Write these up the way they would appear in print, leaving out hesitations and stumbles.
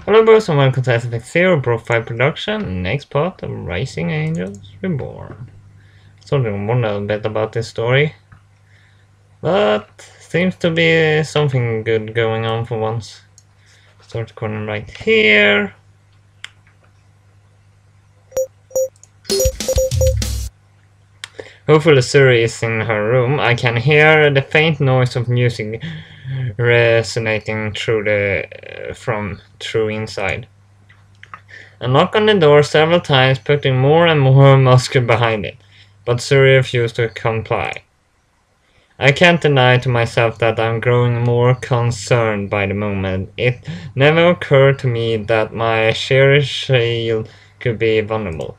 Hello boys and welcome to SFX0 BroFive production, next part of Rising Angels Reborn. Sort of wonder a bit about this story, but seems to be something good going on for once. Start recording right here. Hopefully Zuri is in her room. I can hear the faint noise of music resonating through inside. I knock on the door several times, putting more and more muscle behind it, but Zuri refused to comply. I can't deny to myself that I'm growing more concerned by the moment. It never occurred to me that my cherished shield could be vulnerable.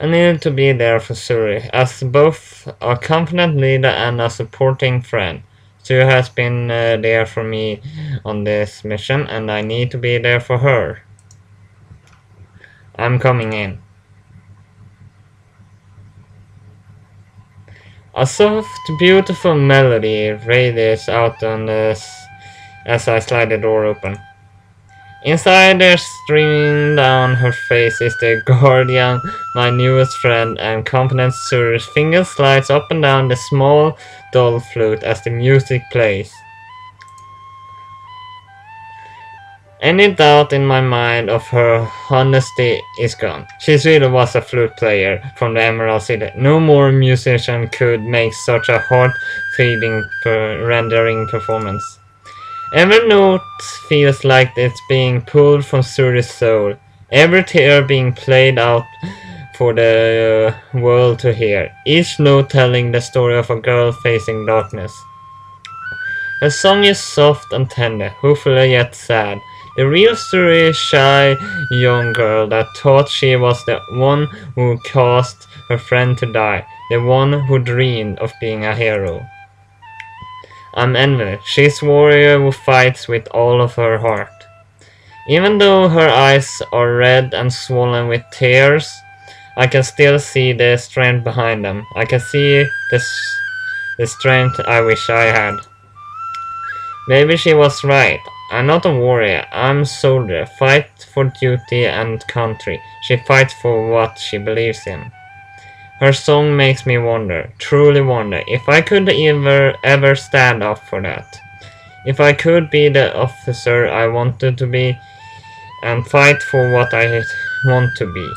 I needed to be there for Zuri, as both a confident leader and a supporting friend. Zuri has been there for me on this mission, and I need to be there for her. I'm coming in. A soft, beautiful melody radiates out on us as I slide the door open. Inside there, streaming down her face, is the guardian, my newest friend, and confident Zuri's finger slides up and down the small, dull flute as the music plays. Any doubt in my mind of her honesty is gone. She really was a flute player from the Emerald City. No more musician could make such a heart-feeding rendering performance. Every note feels like it's being pulled from Zuri's soul. Every tear being played out for the world to hear. Each note telling the story of a girl facing darkness. Her song is soft and tender, hopefully yet sad. The real story is shy young girl that thought she was the one who caused her friend to die, the one who dreamed of being a hero. I'm envious. She's a warrior who fights with all of her heart. Even though her eyes are red and swollen with tears, I can still see the strength behind them. I can see the strength I wish I had. Maybe she was right. I'm not a warrior, I'm a soldier. Fight for duty and country. She fights for what she believes in. Her song makes me wonder, truly wonder, if I could ever stand up for that. If I could be the officer I wanted to be and fight for what I want to be.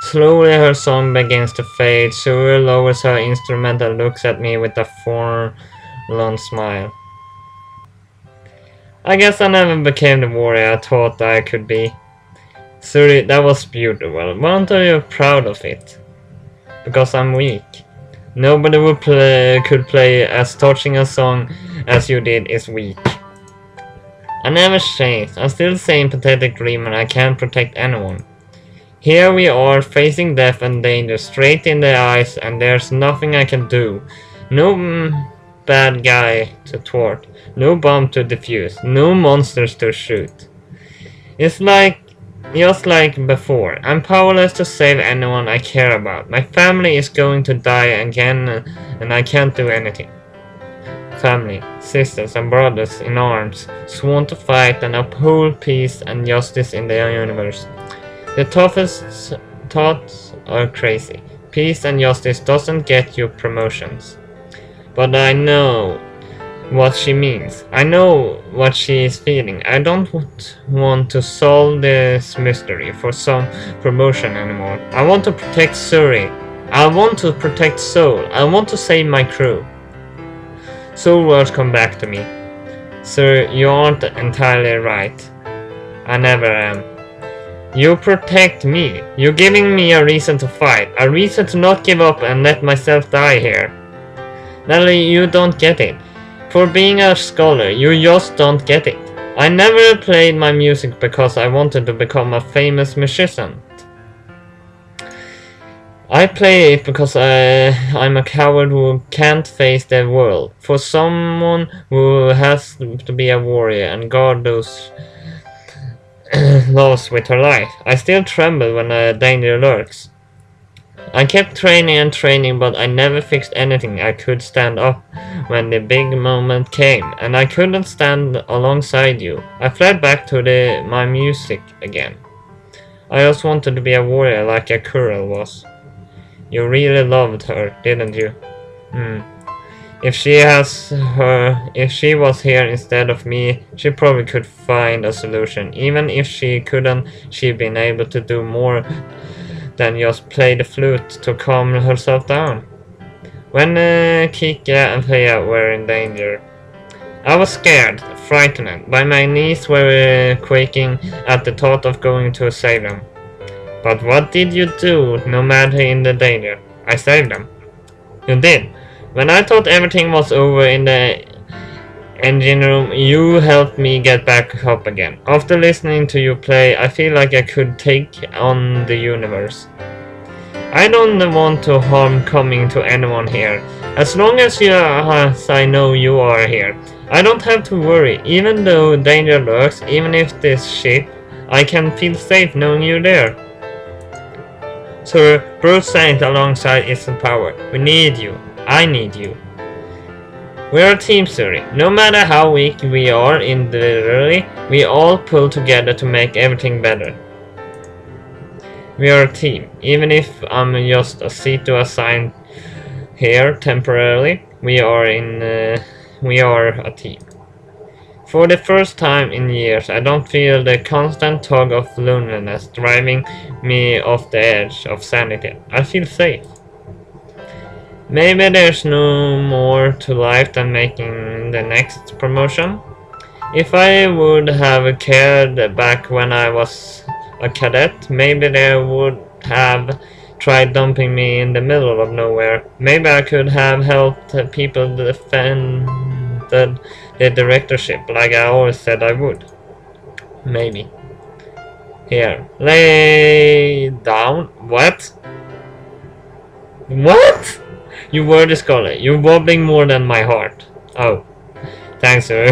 Slowly her song begins to fade. Zuri lowers her instrument and looks at me with a forlorn smile. I guess I never became the warrior I thought I could be. Zuri, that was beautiful. Weren't you proud of it? Because I'm weak. Nobody could play as touching a song as you did is weak. I never changed. I'm still the same pathetic dreamer. I can't protect anyone. Here we are, facing death and danger straight in the eyes, and there's nothing I can do. No bad guy to thwart, no bomb to defuse, no monsters to shoot. It's just like before. I'm powerless to save anyone I care about. My family is going to die again and I can't do anything. Family, sisters and brothers in arms, sworn to fight and uphold peace and justice in the universe. The toughest thoughts are crazy. Peace and justice doesn't get you promotions. But I know what she means. I know what she is feeling. I don't want to solve this mystery for some promotion anymore. I want to protect Zuri. I want to protect Soul. I want to save my crew. Soul words come back to me. Sir, you aren't entirely right. I never am. You protect me. You're giving me a reason to fight. A reason to not give up and let myself die here. Natalie, you don't get it. For being a scholar, you just don't get it. I never played my music because I wanted to become a famous musician. I play it because I'm a coward who can't face the world. For someone who has to be a warrior and guard those laws with her life. I still tremble when danger lurks. I kept training and training, but I never fixed anything. I could stand up when the big moment came, and I couldn't stand alongside you. I fled back to my music again. I just wanted to be a warrior like a Kuril was. You really loved her, didn't you? If she was here instead of me, she probably could find a solution. Even if she couldn't, she'd been able to do more than just play the flute to calm herself down. When Kika and Freya were in danger, I was scared, frightened, but my knees were quaking at the thought of going to save them. But what did you do, no matter in the danger? I saved them. You did. When I thought everything was over in the engine room, you helped me get back up again. After listening to you play, I feel like I could take on the universe. I don't want to harm coming to anyone here. As long as I know you are here, I don't have to worry. Even though danger lurks, even if this ship, I can feel safe knowing you're there. Sir, Bruce Saint alongside isn't power. We need you. I need you. We're a team, Zuri. No matter how weak we are individually, we all pull together to make everything better. We are a team. Even if I'm just a seat to assign here temporarily, we are a team. For the first time in years, I don't feel the constant tug of loneliness driving me off the edge of sanity. I feel safe. Maybe there's no more to life than making the next promotion. If I would have cared back when I was a cadet, maybe they would have tried dumping me in the middle of nowhere. Maybe I could have helped people defend the directorship like I always said I would. Maybe. Here. Lay down. What? What? You were the scholar. You're wobbling more than my heart. Oh. Thanks, sir.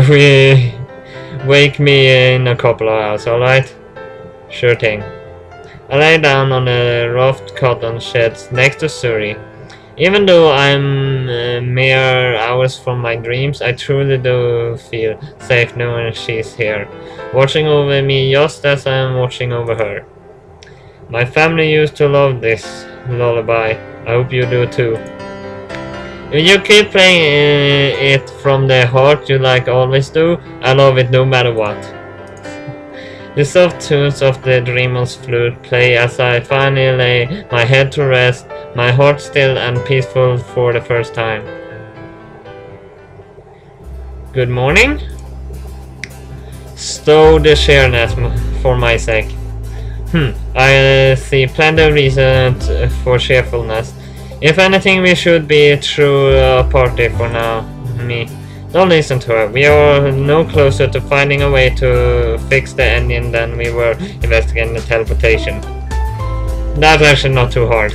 Wake me in a couple of hours, alright? Sure thing. I lay down on the rough cotton sheds next to Zuri. Even though I'm mere hours from my dreams, I truly do feel safe knowing she's here, watching over me just as I'm watching over her. My family used to love this lullaby. I hope you do too. If you keep playing it from the heart you like always do, I love it no matter what. The soft tunes of the Dreamer's flute play as I finally lay my head to rest, my heart still and peaceful for the first time. Good morning? Stow the sheerness for my sake. I see plenty of reasons for cheerfulness. If anything, we should be through a party for now. Don't listen to her. We are no closer to finding a way to fix the engine than we were investigating the teleportation. That's actually not too hard.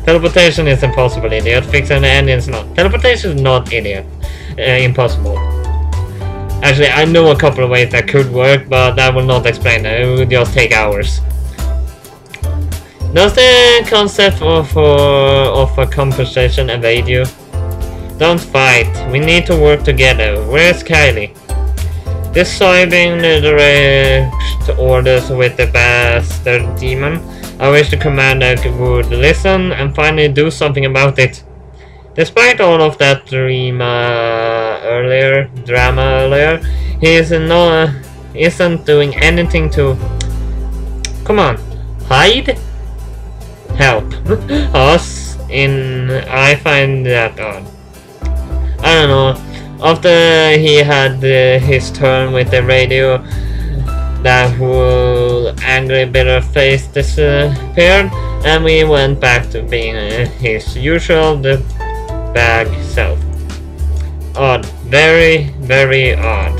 Teleportation is impossible, idiot. Fixing the engine is not. Teleportation is not, idiot. Impossible. Actually, I know a couple of ways that could work, but that will not explain it. It would just take hours. Does the concept of a compensation evade you? Don't fight. We need to work together. Where's Kylie? This soybean direct orders with the bastard demon. I wish the commander would listen and finally do something about it. Despite all of that drama earlier, he isn't doing anything to... Come on, hide? Help us in... I find that odd. I don't know. After he had his turn with the radio, that whole angry, bitter face disappeared, and we went back to being his usual bag self. Odd. Very, very odd.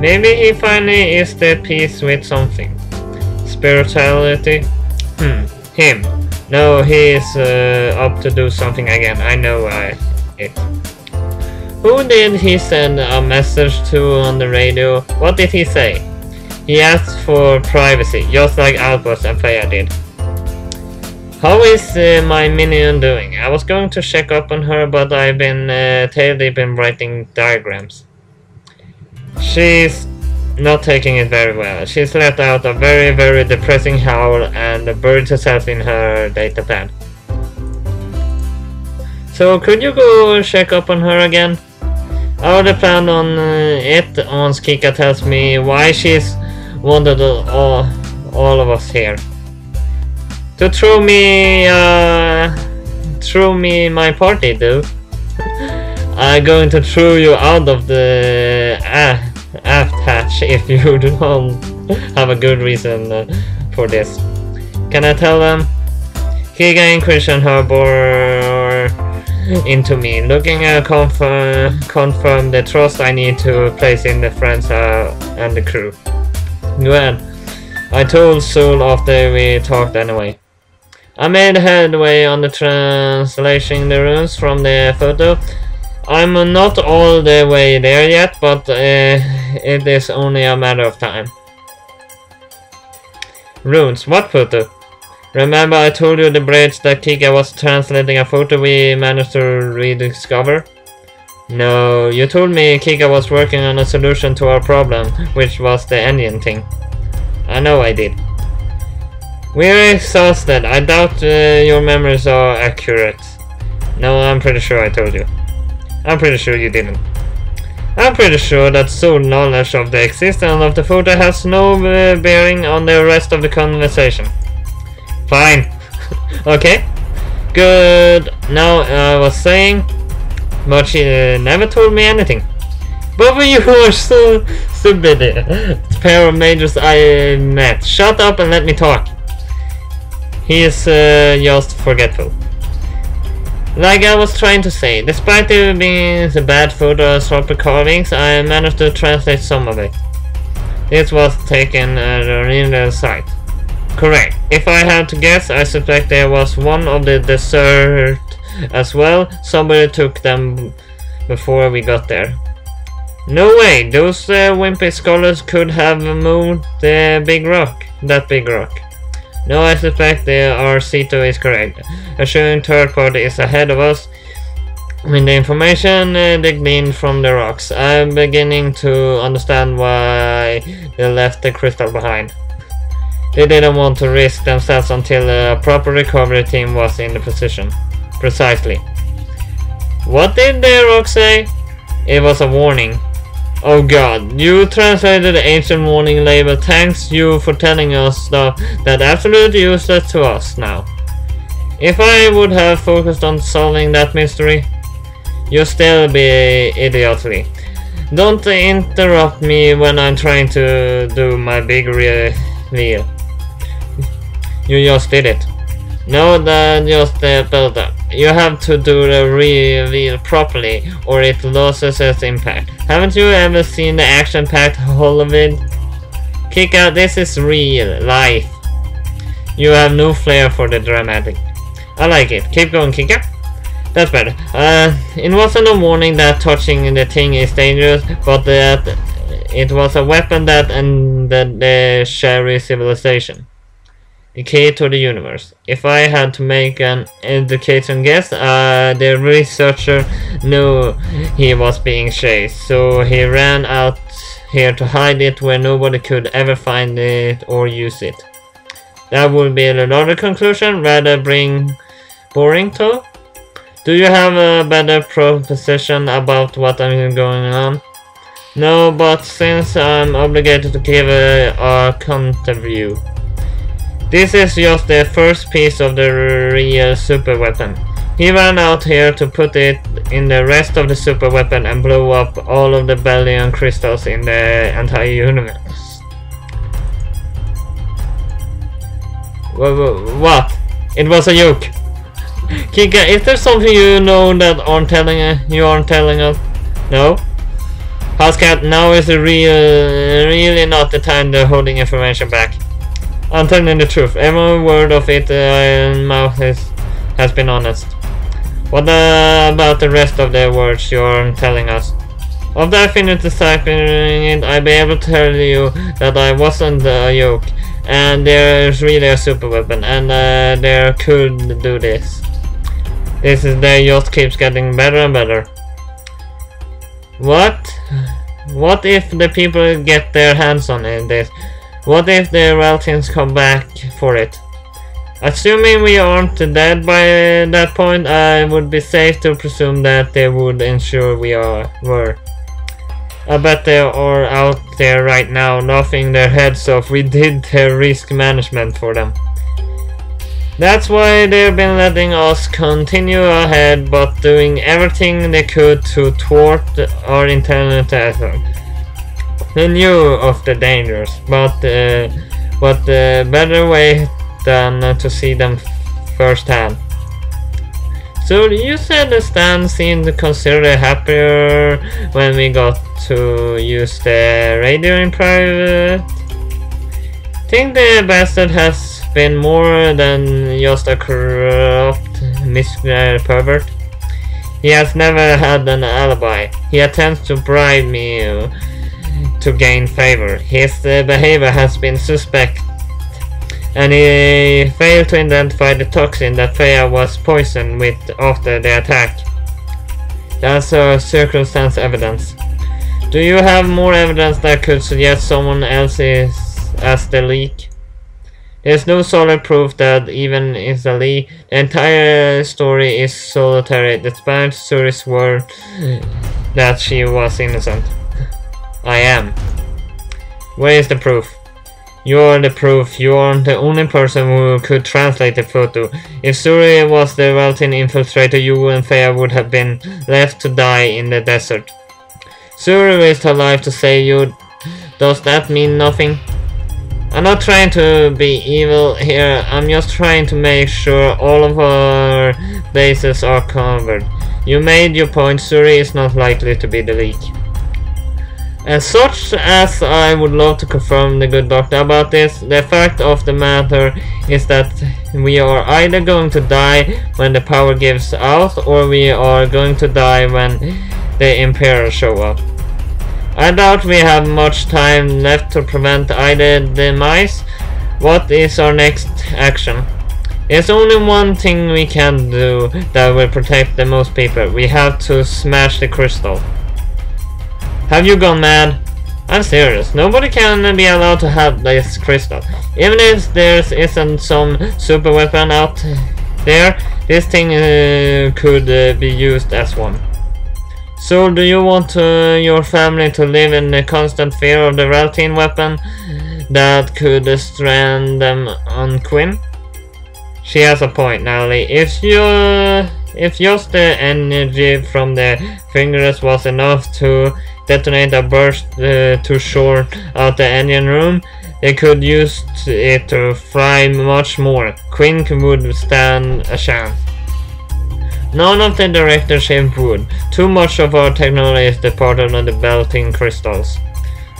Maybe he finally is at peace with something. Spirituality? Him. No, he is up to do something again. I know it. Who did he send a message to on the radio? What did he say? He asked for privacy, just like Albus and Freya did. How is my minion doing? I was going to check up on her, but I've been tail deep in writing diagrams. She's not taking it very well. She's let out a very, very depressing howl and buried herself in her data pad. So could you go check up on her again? I would have planned on it once Kika tells me why she's wanted all of us here. To throw me my party, dude. I'm going to throw you out of the aft hatch if you don't have a good reason for this. Can I tell them? Kika and Christian harbor into me, looking at confirm the trust I need to place in the friends and the crew. Well, I told Soul after we talked anyway. I made headway on the translating the runes from the photo. I'm not all the way there yet, but it is only a matter of time. Runes? What photo? Remember I told you the bridge that Kika was translating a photo we managed to rediscover? No, you told me Kika was working on a solution to our problem, which was the engine thing. I know I did. We're exhausted. I doubt your memories are accurate. No, I'm pretty sure I told you. I'm pretty sure you didn't. I'm pretty sure that Soul knowledge of the existence of the photo has no bearing on the rest of the conversation. Fine. Okay. Good. Now I was saying, but she never told me anything. Both of you are so stupid. Pair of majors I met. Shut up and let me talk. He is just forgetful. Like I was trying to say, despite it being a bad photo of carvings, I managed to translate some of it. This was taken at a real site. Correct. If I had to guess, I suspect there was one of the dessert as well. Somebody took them before we got there. No way, those wimpy scholars could have moved the big rock. That big rock. No, I suspect our C2 is correct. Assuring third party is ahead of us with the information they gleaned from the rocks. I'm beginning to understand why they left the crystal behind. They didn't want to risk themselves until a proper recovery team was in the position. Precisely. What did the rock say? It was a warning. Oh god, you translated the ancient warning label. Thanks you for telling us stuff that's absolutely useless to us now. If I would have focused on solving that mystery, you'd still be idiotically. Don't interrupt me when I'm trying to do my big reveal. You just did it. No, that just build up. You have to do the reveal properly, or it loses its impact. Haven't you ever seen the action-packed whole of it? Kika, this is real life. You have no flair for the dramatic. I like it. Keep going, Kika. That's better. It wasn't a warning that touching the thing is dangerous, but that it was a weapon that ended the Sherry civilization. The key to the universe. If I had to make an education guess, the researcher knew he was being chased, so he ran out here to hide it where nobody could ever find it or use it. That would be another conclusion, rather boring though. Do you have a better proposition about what I'm going on? No, but since I'm obligated to give a counter view. This is just the first piece of the real super weapon. He ran out here to put it in the rest of the super weapon and blow up all of the billion crystals in the entire universe. What? It was a joke. Kika, is there something you know that you aren't telling us? No? Housecat, now is really not the time to holding information back. I'm telling the truth. Every word of it mouth has been honest. What about the rest of the words you're telling us? After I finish deciphering it, I'll be able to tell you that I wasn't a joke, and there's really a super weapon, and they could do this. They just keeps getting better and better. What if the people get their hands on this? What if the relatives come back for it? Assuming we aren't dead by that point, I would be safe to presume that they would ensure we were. I bet they are out there right now laughing their heads off. We did their risk management for them. That's why they've been letting us continue ahead, but doing everything they could to thwart our intelligent effort. They knew of the dangers, but the better way than to see them firsthand. So you said the stand seemed considerably happier when we got to use the radio in private. Think the bastard has been more than just a corrupt pervert. He has never had an alibi. He attempts to bribe me to gain favor. His behavior has been suspect, and he failed to identify the toxin that Freya was poisoned with after the attack. That's circumstance evidence. Do you have more evidence that could suggest someone else is as the leak? There's no solid proof that even is a leak. The entire story is solitary, despite Zuri's word that she was innocent. I am. Where is the proof? You're the proof. You are the only person who could translate the photo. If Zuri was the Valtin infiltrator, you and Freya would have been left to die in the desert. Zuri risked her life to save you. Does that mean nothing? I'm not trying to be evil here. I'm just trying to make sure all of our bases are covered. You made your point. Zuri is not likely to be the leak. As such as I would love to confirm the good doctor about this, the fact of the matter is that we are either going to die when the power gives out, or we are going to die when the Imperials show up. I doubt we have much time left to prevent either demise. What is our next action? There's only one thing we can do that will protect the most people. We have to smash the crystal. Have you gone mad? I'm serious. Nobody can be allowed to have this crystal. Even if there isn't some super weapon out there, this thing could be used as one. So do you want your family to live in the constant fear of the Raltine weapon that could strand them on Quinn? She has a point, Natalie. If just the energy from the fingers was enough to detonate a burst to short out the engine room, they could use it to fry much more. Quinn would stand a chance. None of the directorship would. Too much of our technology is departed on the belting crystals.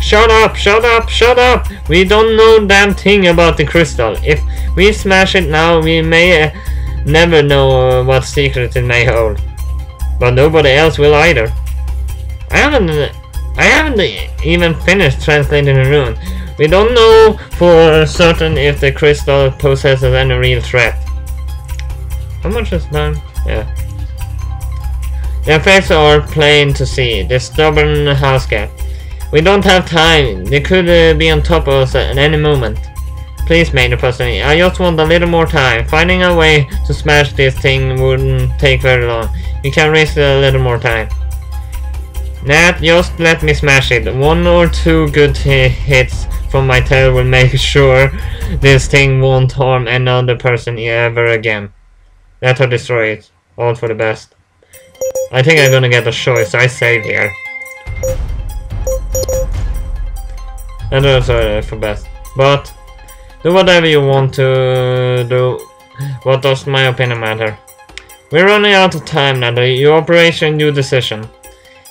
Shut up! Shut up! Shut up! We don't know damn thing about the crystal. If we smash it now, we may never know what secrets it may hold. But nobody else will either. I haven't even finished translating the rune. We don't know for certain if the crystal possesses any real threat. How much is time? Yeah. The effects are plain to see. The stubborn house cat. We don't have time. They could be on top of us at any moment. Please, Major Person, I just want a little more time. Finding a way to smash this thing wouldn't take very long. You can risk a little more time. Nat, just let me smash it. 1 or 2 good hits from my tail will make sure this thing won't harm another person ever again. Let her destroy it. All for the best. I think I'm gonna get a choice. I save here. And also for best. But do whatever you want to do. What does my opinion matter? We're running out of time, Natalie. Your operation, your decision.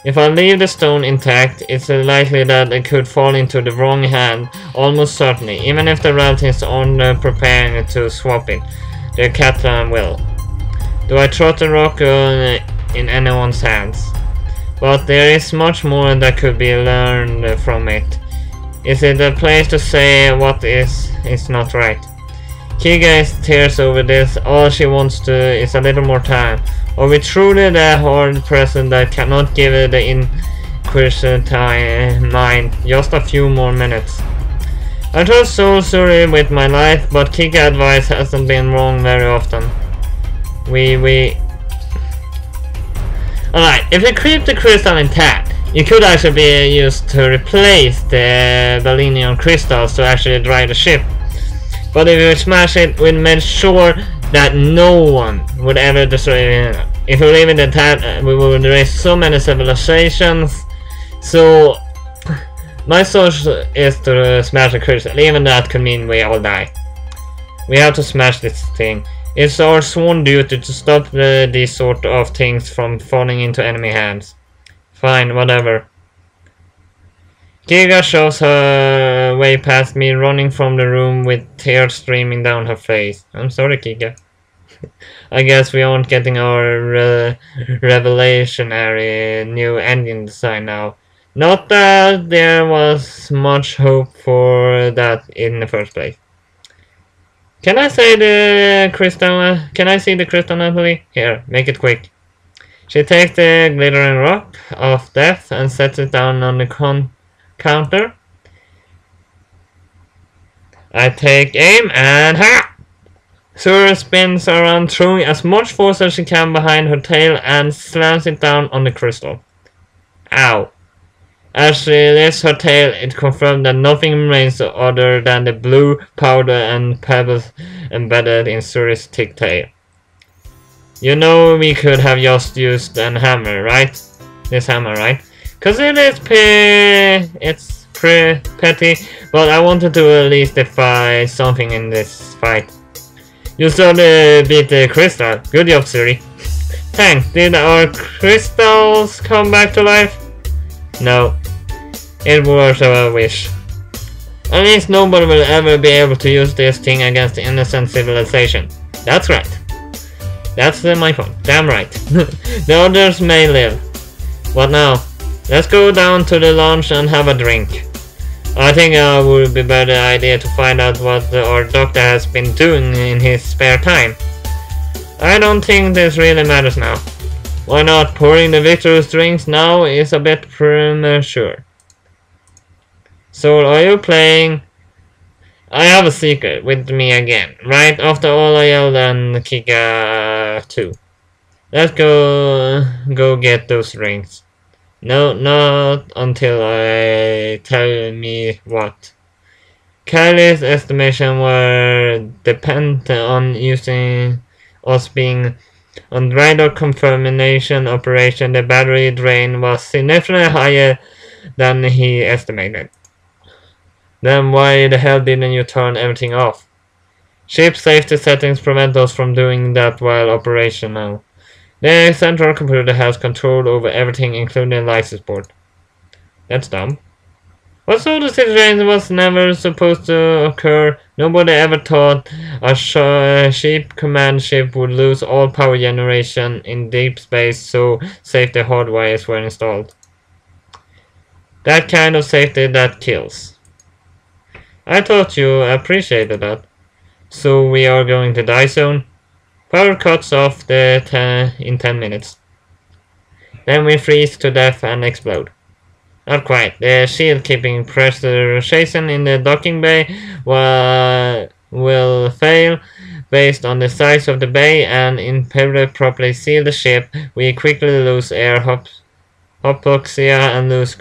If I leave the stone intact, it's likely that it could fall into the wrong hand, almost certainly, even if the relatives aren't preparing to swap it. The Catalan will. Do I trust the rock in anyone's hands? But there is much more that could be learned from it. Is it a place to say what is not right? Kiga is tears over this. All she wants to is a little more time. Are we truly the hard person that cannot give it the inquisitive mind just a few more minutes? I trust Soul Zuri with my life, but Kiga advice hasn't been wrong very often. Alright, if you keep the crystal intact, it could actually be used to replace the Valenian crystals to actually drive the ship. But if you smash it, we'd make sure that no one would ever destroy it. If we leave it intact, we would raise so many civilizations. So my source is to smash the crystal. Even that could mean we all die. We have to smash this thing. It's our sworn duty to stop these sort of things from falling into enemy hands. Fine, whatever. Giga shows her way past me, running from the room with tears streaming down her face. I'm sorry, Giga. I guess we aren't getting our revolutionary new engine design now. Not that there was much hope for that in the first place. Can I see the crystal? Can I see the crystal, Natalie? Here, make it quick. She takes the glittering rock of death and sets it down on the counter. I take aim and ha! Zuri spins around, throwing as much force as she can behind her tail and slams it down on the crystal. Ow. As she lifts her tail, it confirms that nothing remains other than the blue powder and pebbles embedded in Zuri's thick tail. You know we could have just used an hammer, right? This hammer, right? Cause it's pretty petty, but I wanted to at least defy something in this fight. You still beat the crystal. Good job, Zuri. Thanks. Did our crystals come back to life? No. It was a wish. At least nobody will ever be able to use this thing against the innocent civilization. That's right. That's my point. Damn right. The others may live. What now? Let's go down to the lounge and have a drink. I think it would be a better idea to find out what our doctor has been doing in his spare time. I don't think this really matters now. Why not? Pouring the victorious drinks now is a bit premature. So, are you playing? I have a secret with me again. Right after all I yelled and Kika too. Let's go get those rings. No, not until I tell me what. Kylie's estimation were dependent on using us being on radar confirmation operation. The battery drain was significantly higher than he estimated. Then why the hell didn't you turn everything off? Ship safety settings prevent us from doing that while operational. The central computer has control over everything, including the life support. That's dumb. What sort of situation was never supposed to occur? Nobody ever thought a ship command ship would lose all power generation in deep space, so safety hardwires were installed. That kind of safety that kills. I thought you appreciated that. So we are going to die soon. Power cuts off in 10 minutes. Then we freeze to death and explode. Not quite. The shield keeping pressurization in the docking bay will fail based on the size of the bay, and impediment properly seal the ship. We quickly lose air hypoxia and lose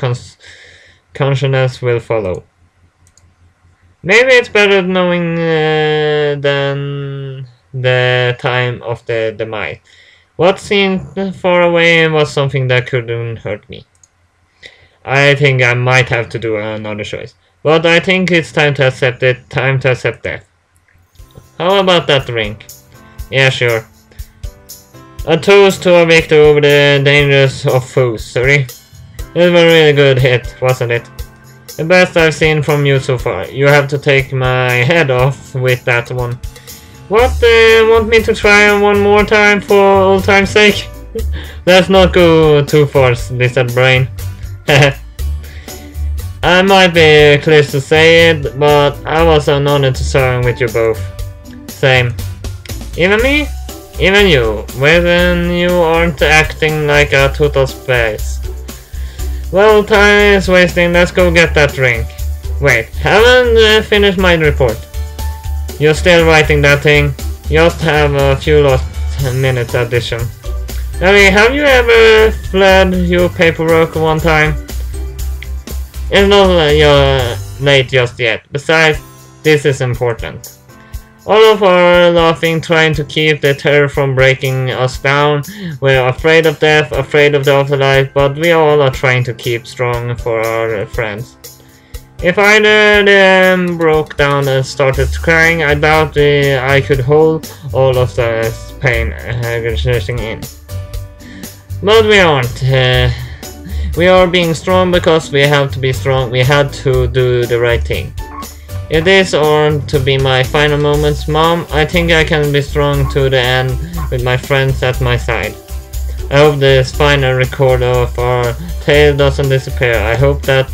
consciousness will follow. Maybe it's better knowing than the time of the demise. What seemed far away was something that couldn't hurt me. I think I might have to do another choice. But I think it's time to accept it. Time to accept death. How about that ring? Yeah, sure. A toast to a victory over the dangers of foes, Zuri. It was a really good hit, wasn't it? The best I've seen from you so far. You have to take my head off with that one. What? Want me to try one more time for old time's sake? Let's not go too far, lizard brain. I might be close to say it, but I was an honor to serve with you both. Same. Even me? Even you, when you aren't acting like a total space. Well, time is wasting, let's go get that drink. Wait, haven't finished my report. You're still writing that thing? Just have a few last minutes addition. I mean, have you ever fled your paperwork one time? It's not you're late just yet. Besides, this is important. All of our laughing, trying to keep the terror from breaking us down. We're afraid of death, afraid of the afterlife, but we all are trying to keep strong for our friends. If either of them broke down and started crying, I doubt I could hold all of the pain rushing in. But we aren't. We are being strong because we have to be strong. We had to do the right thing. If these aren't to be my final moments, Mom, I think I can be strong to the end with my friends at my side. I hope this final record of our tale doesn't disappear. I hope that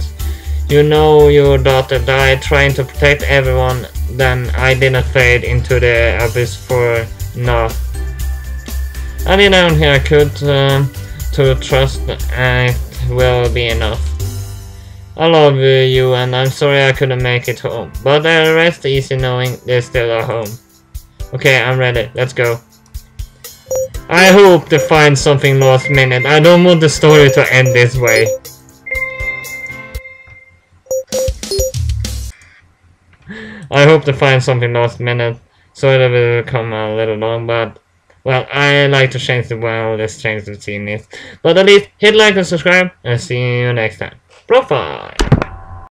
you know your daughter died trying to protect everyone, then I didn't fade into the abyss for now. I did everything I could to trust and it will be enough. I love you and I'm sorry I couldn't make it home, but the rest easy knowing they're still at home. Okay, I'm ready, let's go. I hope to find something last minute. I don't want the story to end this way. I hope to find something last minute, so it will come a little long, but well, I like to change the world, let's change the scene is. But at least hit like and subscribe, and see you next time. BroFive!